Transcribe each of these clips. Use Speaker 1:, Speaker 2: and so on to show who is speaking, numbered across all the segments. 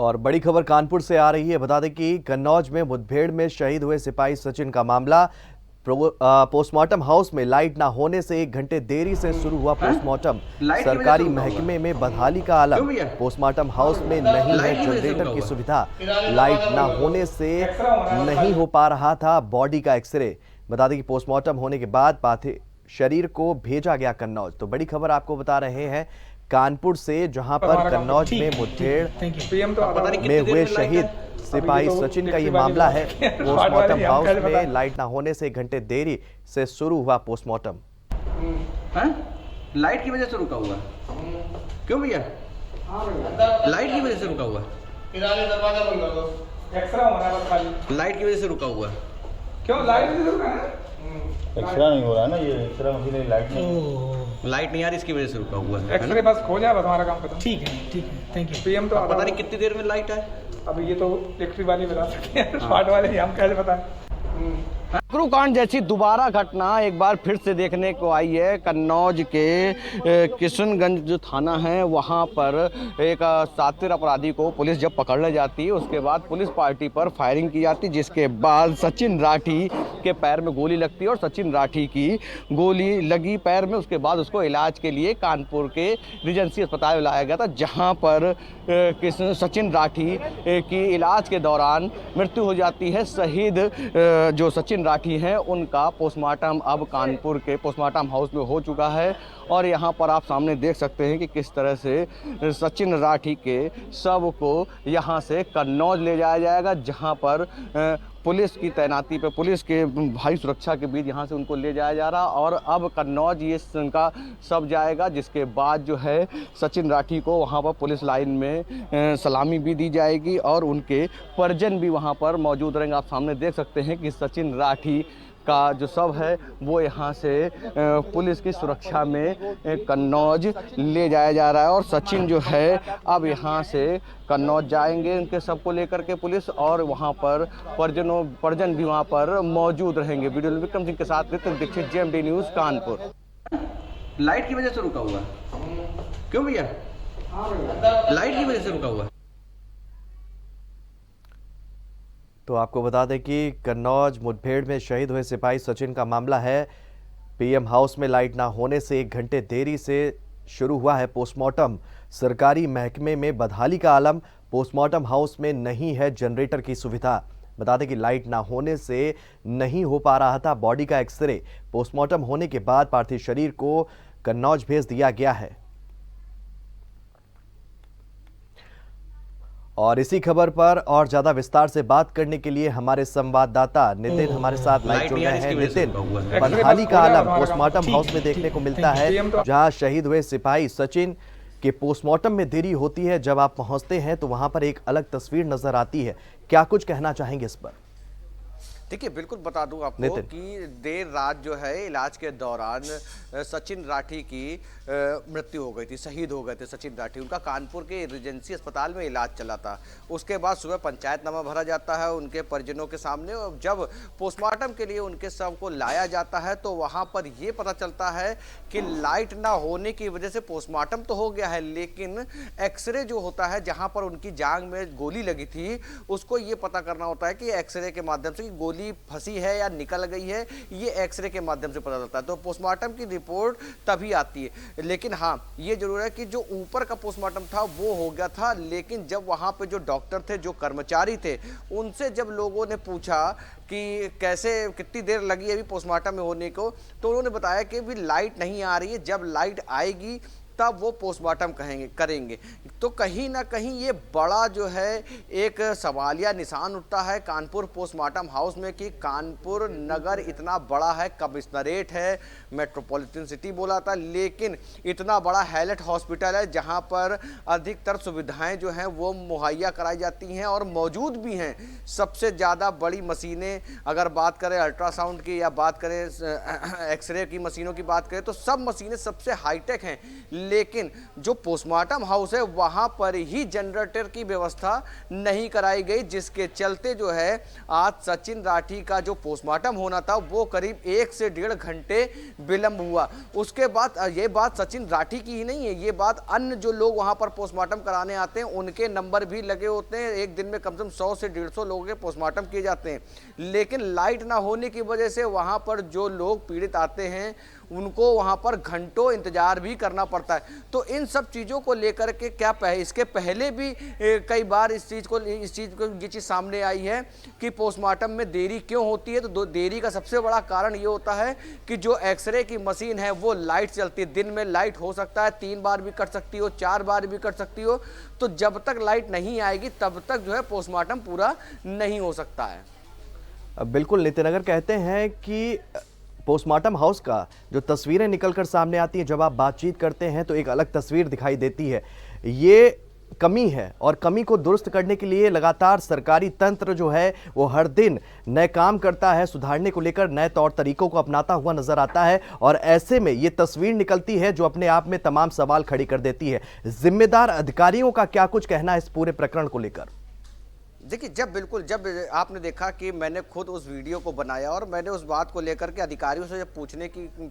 Speaker 1: और बड़ी खबर कानपुर से आ रही है। बता दें कि कन्नौज में मुठभेड़ में शहीद हुए सिपाही सचिन का मामला। पोस्टमार्टम हाउस में लाइट ना होने से 1 घंटे देरी से शुरू हुआ पोस्टमार्टम। सरकारी महकमे में बदहाली का आलम। पोस्टमार्टम हाउस में नहीं है जनरेटर की सुविधा। लाइट ना होने से नहीं हो पा रहा था बॉडी का एक्सरे। बता दें कि पोस्टमार्टम होने के बाद पार्थिव शरीर को भेजा गया कन्नौज। तो बड़ी खबर आपको बता रहे हैं कानपुर से, जहां पर कन्नौज में मुठभेड़ में हुए शहीद सिपाही सचिन का ये मामला है। पोस्टमार्टम हाउस में लाइट ना होने से 1 घंटे देरी से शुरू हुआ पोस्टमार्टम।
Speaker 2: लाइट की वजह से रुका हुआ? क्यों भैया? लाइट की वजह से रुका हुआ?
Speaker 3: दरवाजा बंद कर दो। एक्सरा होना है बस खाली।
Speaker 2: लाइट की वजह से रुका हुआ?
Speaker 3: क्यों लाइट की वजह से रुका है?
Speaker 4: एक्सरा नहीं हो रहा है ना, ये एक्सरा मशीन
Speaker 2: लाइट नहीं आ रही, इसकी वजह से रुका हुआ है।
Speaker 3: एक्सरे बस हो जाए, बस हमारा काम खत्म।
Speaker 5: ठीक है, थैंक यू।
Speaker 3: पीएम तो
Speaker 2: पता नहीं कितनी देर में लाइट आए।
Speaker 3: अब ये तो इलेक्ट्रिक वाले बता सकते हैं, स्मार्ट वाले हम कैसे बताएं।
Speaker 6: कांड जैसी दोबारा घटना एक बार फिर से देखने को आई है। कन्नौज के किशनगंज जो थाना है वहां पर एक सातिर अपराधी को पुलिस जब पकड़ने जाती है, उसके बाद पुलिस पार्टी पर फायरिंग की जाती है, जिसके बाद सचिन राठी के पैर में गोली लगती है और सचिन राठी की गोली लगी पैर में। उसके बाद उसको इलाज के लिए कानपुर के रिजेंसी अस्पताल में लाया गया था, जहाँ पर सचिन राठी की इलाज के दौरान मृत्यु हो जाती है। शहीद जो सचिन राठी हैं उनका पोस्टमार्टम अब कानपुर के पोस्टमार्टम हाउस में हो चुका है। और यहाँ पर आप सामने देख सकते हैं कि किस तरह से सचिन राठी के शव को यहाँ से कन्नौज ले जाया जाएगा, जहाँ पर पुलिस की तैनाती पे, पुलिस के भारी सुरक्षा के बीच यहाँ से उनको ले जाया जा रहा। और अब कन्नौज ये उनका शव जाएगा, जिसके बाद जो है सचिन राठी को वहाँ पर पुलिस लाइन में सलामी भी दी जाएगी और उनके परिजन भी वहाँ पर मौजूद रहेंगे। आप सामने देख सकते हैं कि सचिन राठी का जो शव है वो यहाँ से पुलिस की सुरक्षा में कन्नौज ले जाया जा रहा है। और सचिन जो है अब यहाँ से कन्नौज जाएंगे उनके शव को लेकर के पुलिस, और वहाँ पर परिजन भी वहाँ पर मौजूद रहेंगे। वीडियो विक्रम सिंह के साथ Hrithik Dixit, JMD news, Kanpur.
Speaker 2: Light की वजह से रुका हुआ? क्यों भैया? लाइट की वजह से रुका हुआ?
Speaker 1: तो आपको बता दें कि कन्नौज मुठभेड़ में शहीद हुए सिपाही सचिन का मामला है। पीएम हाउस में लाइट ना होने से 1 घंटे देरी से शुरू हुआ है पोस्टमार्टम। सरकारी महकमे में बदहाली का आलम। पोस्टमार्टम हाउस में नहीं है जनरेटर की सुविधा। बता दें कि लाइट ना होने से नहीं हो पा रहा था बॉडी का एक्सरे। पोस्टमार्टम होने के बाद पार्थिव शरीर को कन्नौज भेज दिया गया है। और इसी खबर पर और ज्यादा विस्तार से बात करने के लिए हमारे संवाददाता नितिन हमारे साथ लाइव जुड़ गए हैं। नितिन, बदहाली का आलम पोस्टमार्टम हाउस में देखने को मिलता है, जहां शहीद हुए सिपाही सचिन के पोस्टमार्टम में देरी होती है। जब आप पहुंचते हैं तो वहां पर एक अलग तस्वीर नजर आती है। क्या कुछ कहना चाहेंगे इस पर?
Speaker 6: देखिए, बिल्कुल बता दूं आपको कि देर रात जो है इलाज के दौरान सचिन राठी की मृत्यु हो गई थी, शहीद हो गए थे सचिन राठी। उनका कानपुर के रिजेंसी अस्पताल में इलाज चला था। उसके बाद सुबह पंचायतनामा भरा जाता है उनके परिजनों के सामने, और जब पोस्टमार्टम के लिए उनके शव को लाया जाता है तो वहाँ पर ये पता चलता है कि लाइट ना होने की वजह से पोस्टमार्टम तो हो गया है, लेकिन एक्सरे जो होता है जहाँ पर उनकी जांघ में गोली लगी थी, उसको ये पता करना होता है कि एक्सरे के माध्यम से गोली फंसी है या निकल गई है, ये एक्सरे के माध्यम से पता चलता है। तो पोस्टमार्टम की रिपोर्ट तभी आती है। लेकिन हाँ, ये जरूर है कि जो ऊपर का पोस्टमार्टम था वो हो गया था, लेकिन जब वहाँ पे जो डॉक्टर थे, जो कर्मचारी थे, उनसे जब लोगों ने पूछा कि कैसे, कितनी देर लगी अभी पोस्टमार्टम में होने को, तो उन्होंने बताया कि अभी लाइट नहीं आ रही है, जब लाइट आएगी तब वो पोस्टमार्टम करेंगे। तो कहीं ना कहीं ये बड़ा जो है एक सवालिया निशान उठता है कानपुर पोस्टमार्टम हाउस में कि कानपुर नगर इतना बड़ा है, कमिश्नरेट है, मेट्रोपॉलिटन सिटी बोला था, लेकिन इतना बड़ा हैलेट हॉस्पिटल है जहां पर अधिकतर सुविधाएं जो हैं वो मुहैया कराई जाती हैं और मौजूद भी हैं। सबसे ज़्यादा बड़ी मशीनें, अगर बात करें अल्ट्रासाउंड की या बात करें एक्सरे की मशीनों की बात करें, तो सब मशीनें सबसे हाईटेक हैं। लेकिन जो पोस्टमार्टम हाउस है वहाँ वहां पर ही जनरेटर की व्यवस्था नहीं कराई गई, जिसके चलते जो है आज सचिन राठी का जो पोस्टमार्टम होना था वो करीब 1 से 1.5 घंटे विलंब हुआ। उसके बाद ये बात सचिन राठी की ही नहीं है, ये बात अन्य जो लोग वहां पर पोस्टमार्टम कराने आते हैं उनके नंबर भी लगे होते हैं। एक दिन में कम से कम 100 से 150 लोगों के पोस्टमार्टम किए जाते हैं, लेकिन लाइट ना होने की वजह से वहां पर जो लोग पीड़ित आते हैं उनको वहां पर घंटों इंतजार भी करना पड़ता है। तो इन सब चीज़ों को लेकर के क्या इसके पहले भी कई बार इस चीज़ को ये चीज़ सामने आई है कि पोस्टमार्टम में देरी क्यों होती है। तो देरी का सबसे बड़ा कारण ये होता है कि जो एक्सरे की मशीन है वो लाइट चलती है। दिन में लाइट हो सकता है 3 बार भी कट सकती हो, 4 बार भी कट सकती हो, तो जब तक लाइट नहीं आएगी तब तक जो है पोस्टमार्टम पूरा नहीं हो सकता है।
Speaker 1: बिल्कुल नितिन, अगर कहते हैं कि पोस्टमार्टम हाउस का जो तस्वीरें निकलकर सामने आती हैं जब आप बातचीत करते हैं तो एक अलग तस्वीर दिखाई देती है। ये कमी है और कमी को दुरुस्त करने के लिए लगातार सरकारी तंत्र जो है वो हर दिन नए काम करता है, सुधारने को लेकर नए तौर तरीकों को अपनाता हुआ नजर आता है। और ऐसे में ये तस्वीर निकलती है जो अपने आप में तमाम सवाल खड़ी कर देती है। जिम्मेदार अधिकारियों का क्या कुछ कहना है इस पूरे प्रकरण को लेकर?
Speaker 6: देखिए, जब आपने देखा कि मैंने खुद उस वीडियो को बनाया और मैंने उस बात को लेकर के अधिकारियों से जब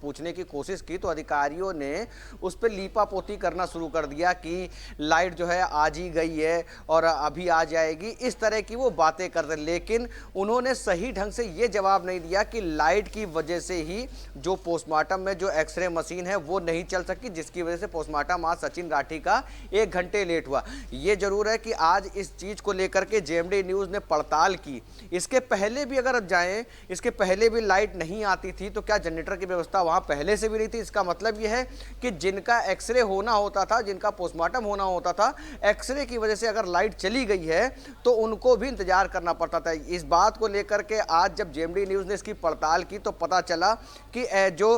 Speaker 6: पूछने की कोशिश की तो अधिकारियों ने उस पर लीपापोती करना शुरू कर दिया कि लाइट जो है आज ही गई है और अभी आ जाएगी, इस तरह की वो बातें कर रहे। लेकिन उन्होंने सही ढंग से ये जवाब नहीं दिया कि लाइट की वजह से ही जो पोस्टमार्टम में जो एक्सरे मशीन है वो नहीं चल सकी, जिसकी वजह से पोस्टमार्टम आज सचिन राठी का 1 घंटे लेट हुआ। ये जरूर है कि आज इस चीज़ को लेकर के जेएमडी न्यूज़ ने पड़ताल की। इसके पहले भी अगर जाएं, इसके पहले भी लाइट नहीं आती थी तो क्या जनरेटर की व्यवस्था वहां पहले से भी नहीं थी? इसका मतलब यह है कि जिनका एक्सरे होना होता था, जिनका पोस्टमार्टम होना होता था, एक्सरे की वजह से अगर लाइट चली गई है तो उनको भी इंतजार करना पड़ता था। इस बात को लेकर के आज जब जेएमडी न्यूज़ ने इसकी पड़ताल की तो पता चला कि जो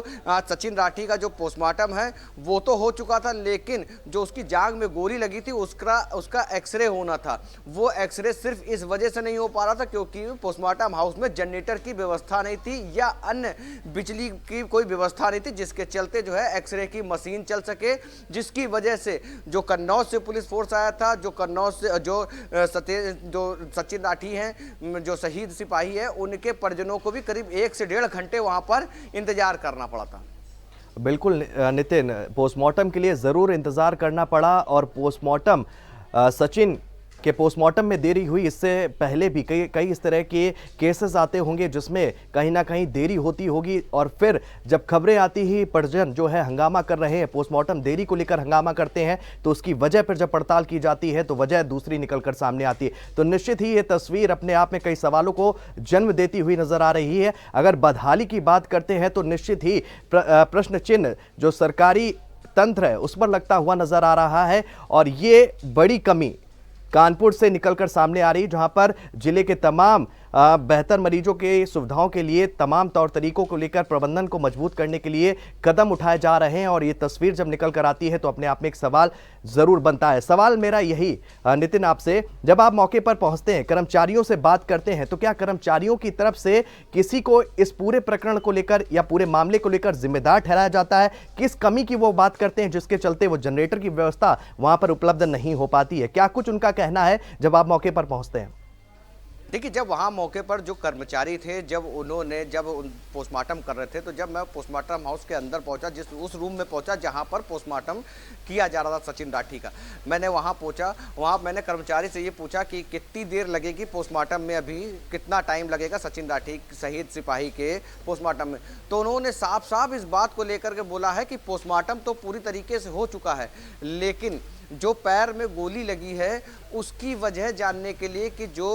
Speaker 6: सचिन राठी का जो पोस्टमार्टम है वो तो हो चुका था, लेकिन जो उसकी जांघ में गोली लगी थी उसका एक्सरे होना था। वो एक्सरे सिर्फ इस वजह से नहीं हो पा रहा था क्योंकि पोस्टमार्टम हाउस में जनरेटर की व्यवस्था नहीं थी या अन्य बिजली की कोई व्यवस्था नहीं थी, जिसके चलते जो है एक्सरे की मशीन चल सके, जिसकी वजह से जो कन्नौज से पुलिस फोर्स आया था, जो कन्नौज से जो सचिन राठी हैं, जो शहीद सिपाही है, उनके परिजनों को भी करीब 1 से 1.5 घंटे वहां पर इंतजार करना पड़ा था।
Speaker 1: बिल्कुल नितिन, पोस्टमार्टम के लिए जरूर इंतजार करना पड़ा और पोस्टमार्टम सचिन के पोस्टमार्टम में देरी हुई। इससे पहले भी कई इस तरह के केसेस आते होंगे जिसमें कहीं ना कहीं देरी होती होगी और फिर जब खबरें आती ही परिजन जो है हंगामा कर रहे हैं, पोस्टमार्टम देरी को लेकर हंगामा करते हैं, तो उसकी वजह पर जब पड़ताल की जाती है तो वजह दूसरी निकलकर सामने आती है। तो निश्चित ही ये तस्वीर अपने आप में कई सवालों को जन्म देती हुई नजर आ रही है। अगर बदहाली की बात करते हैं तो निश्चित ही प्रश्न चिन्ह जो सरकारी तंत्र है उस पर लगता हुआ नजर आ रहा है। और ये बड़ी कमी कानपुर से निकलकर सामने आ रही, जहां पर जिले के तमाम बेहतर मरीजों के सुविधाओं के लिए तमाम तौर तरीकों को लेकर प्रबंधन को मजबूत करने के लिए कदम उठाए जा रहे हैं। और ये तस्वीर जब निकल कर आती है तो अपने आप में एक सवाल जरूर बनता है। सवाल मेरा यही नितिन आपसे, जब आप मौके पर पहुंचते हैं, कर्मचारियों से बात करते हैं, तो क्या कर्मचारियों की तरफ से किसी को इस पूरे प्रकरण को लेकर या पूरे मामले को लेकर जिम्मेदार ठहराया जाता है? किस कमी की वो बात करते हैं जिसके चलते वो जनरेटर की व्यवस्था वहां पर उपलब्ध नहीं हो पाती है? क्या कुछ उनका कहना है जब आप मौके पर पहुंचते हैं?
Speaker 6: देखिए, जब वहाँ मौके पर जो कर्मचारी थे, जब पोस्टमार्टम कर रहे थे, तो जब मैं पोस्टमार्टम हाउस के अंदर पहुँचा, उस रूम में पहुँचा जहाँ पर पोस्टमार्टम किया जा रहा था सचिन राठी का, मैंने वहाँ पहुँचा। वहाँ मैंने कर्मचारी से ये पूछा कि कितनी देर लगेगी पोस्टमार्टम में, अभी कितना टाइम लगेगा सचिन राठी शहीद सिपाही के पोस्टमार्टम में। तो उन्होंने साफ साफ इस बात को लेकर के बोला है कि पोस्टमार्टम तो पूरी तरीके से हो चुका है, लेकिन जो पैर में गोली लगी है उसकी वजह जानने के लिए कि जो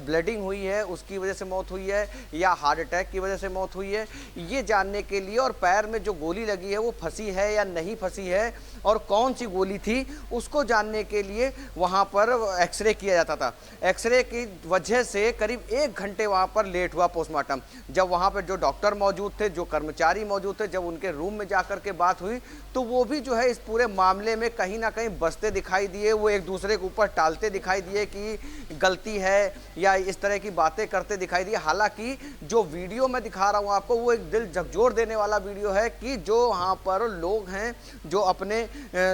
Speaker 6: ब्लीडिंग हुई है उसकी वजह से मौत हुई है या हार्ट अटैक की वजह से मौत हुई है, ये जानने के लिए, और पैर में जो गोली लगी है वो फंसी है या नहीं फंसी है और कौन सी गोली थी उसको जानने के लिए वहाँ पर एक्सरे किया जाता था। एक्सरे की वजह से करीब 1 घंटे वहाँ पर लेट हुआ पोस्टमार्टम। जब वहाँ पर जो डॉक्टर मौजूद थे, जो कर्मचारी मौजूद थे, जब उनके रूम में जाकर के बात हुई तो वो भी जो है इस पूरे मामले में कहीं ना कहीं हंसते दिखाई दिए, वो एक दूसरे के ऊपर टालते दिखाई दिए कि गलती है या इस तरह की बातें करते दिखाई दिए। हालांकि जो वीडियो मैं दिखा रहा हूँ आपको वो एक दिल झकझोर देने वाला वीडियो है कि जो वहाँ पर लोग हैं जो अपने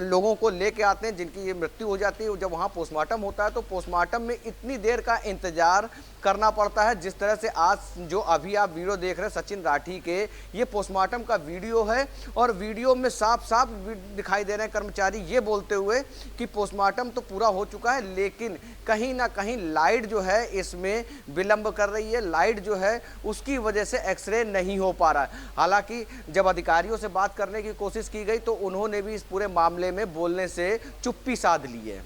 Speaker 6: लोगों को लेके आते हैं जिनकी ये मृत्यु हो जाती है, जब वहाँ पोस्टमार्टम होता है तो पोस्टमार्टम में इतनी देर का इंतजार करना पड़ता है। जिस तरह से आज जो अभी आप वीडियो देख रहे हैं सचिन राठी के, ये पोस्टमार्टम का वीडियो है और वीडियो में साफ साफ दिखाई दे रहे हैं कर्मचारी ये बोलते हुए कि पोस्टमार्टम तो पूरा हो चुका है लेकिन कहीं ना कहीं लाइट जो है इसमें विलंब कर रही है, लाइट जो है उसकी वजह से एक्सरे नहीं हो पा रहा है। हालांकि जब अधिकारियों से बात करने की कोशिश की गई तो उन्होंने भी इस पूरे मामले में बोलने से चुप्पी साध ली है।